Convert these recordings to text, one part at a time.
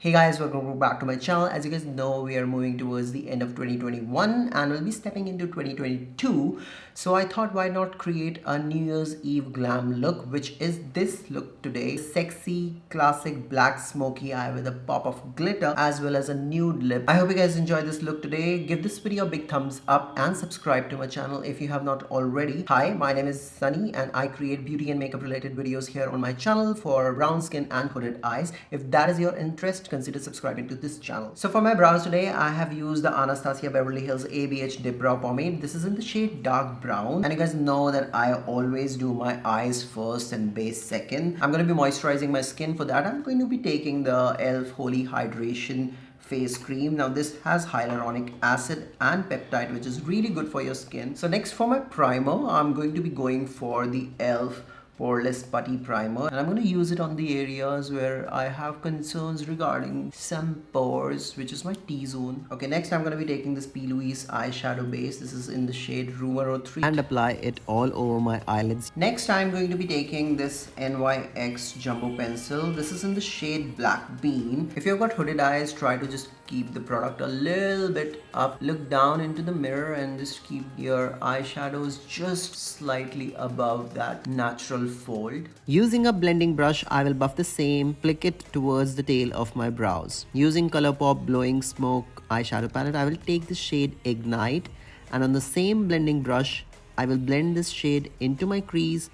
Hey guys, welcome back to my channel. As you guys know, we are moving towards the end of 2021 and we'll be stepping into 2022. So I thought, why not create a New Year's Eve glam look, which is this look today. Sexy, classic black smoky eye with a pop of glitter as well as a nude lip. I hope you guys enjoy this look today. Give this video a big thumbs up and subscribe to my channel if you have not already. Hi, my name is Sunny and I create beauty and makeup related videos here on my channel for brown skin and hooded eyes. If that is your interest, consider subscribing to this channel. So for my brows today, I have used the Anastasia Beverly Hills ABH Dip Brow Pomade. This is in the shade dark brown. And you guys know that I always do my eyes first and base second. I'm going to be moisturizing my skin. For that, I'm going to be taking the e.l.f. Holy Hydration face cream. Now this has hyaluronic acid and peptide, which is really good for your skin. So next, for my primer, I'm going to be going for the e.l.f. Poreless Putty Primer, and I'm going to use it on the areas where I have concerns regarding some pores, which is my T-zone. Okay, next I'm going to be taking this P. Louise eyeshadow base. This is in the shade Rumor 03 and apply it all over my eyelids. Next I'm going to be taking this NYX Jumbo Pencil. This is in the shade Black Bean. If you've got hooded eyes, try to just keep the product a little bit up. Look down into the mirror and just keep your eyeshadows just slightly above that natural fold. Using a blending brush, I will buff the same, flick it towards the tail of my brows. Using ColourPop Blowing Smoke eyeshadow palette, I will take the shade Ignite, and on the same blending brush, I will blend this shade into my crease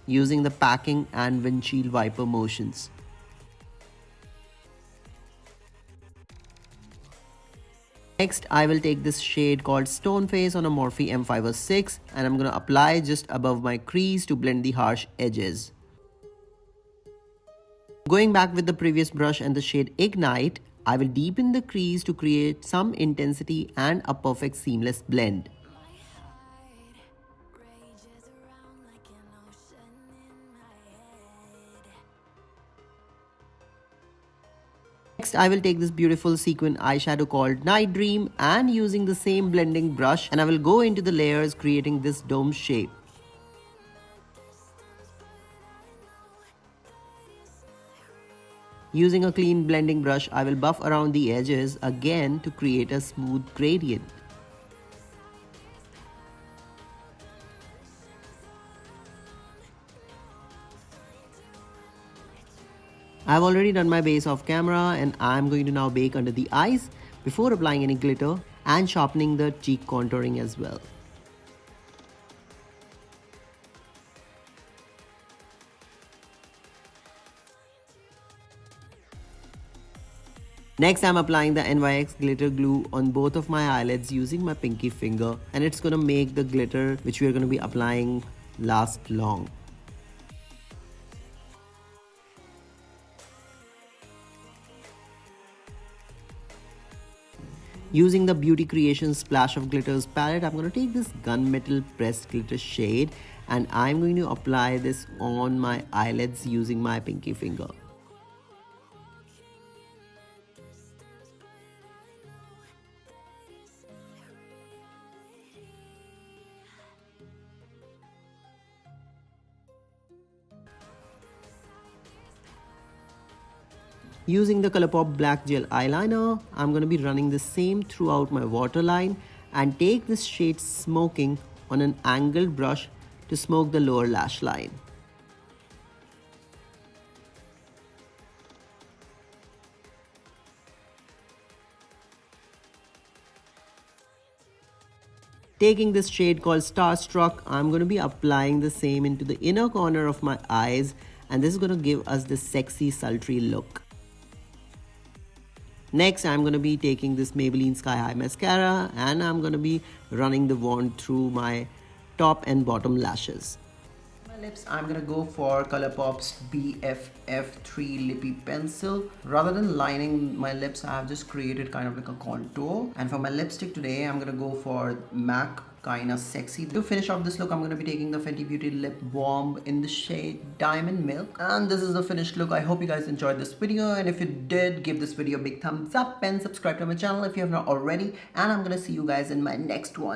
using the packing and windshield wiper motions. Next, I will take this shade called Stone Face on a Morphe M506 and I'm going to apply just above my crease to blend the harsh edges. Going back with the previous brush and the shade Ignite, I will deepen the crease to create some intensity and a perfect seamless blend. Next, I will take this beautiful sequin eyeshadow called Night Dream and using the same blending brush, and I will go into the layers creating this dome shape. Using a clean blending brush, I will buff around the edges again to create a smooth gradient. I've already done my base off camera and I'm going to now bake under the eyes before applying any glitter and sharpening the cheek contouring as well. Next, I'm applying the NYX glitter glue on both of my eyelids using my pinky finger, and it's going to make the glitter which we are going to be applying last long. Using the Beauty Creations Splash of Glitters palette, I'm going to take this Gunmetal Pressed Glitter shade and I'm going to apply this on my eyelids using my pinky finger. Using the ColourPop Black Gel Eyeliner, I'm going to be running the same throughout my waterline and take this shade Smoking on an angled brush to smoke the lower lash line. Taking this shade called Starstruck, I'm going to be applying the same into the inner corner of my eyes, and this is going to give us this sexy sultry look. Next, I'm going to be taking this Maybelline Sky High Mascara and I'm going to be running the wand through my top and bottom lashes. My lips, I'm going to go for ColourPop's BFF3 Lippy Pencil. Rather than lining my lips, I have just created kind of like a contour. And for my lipstick today, I'm going to go for MAC Kinda Sexy. To finish off this look, I'm going to be taking the Fenty Beauty Lip Balm in the shade Diamond Milk. And this is the finished look. I hope you guys enjoyed this video. And if you did, give this video a big thumbs up and subscribe to my channel if you have not already. And I'm going to see you guys in my next one.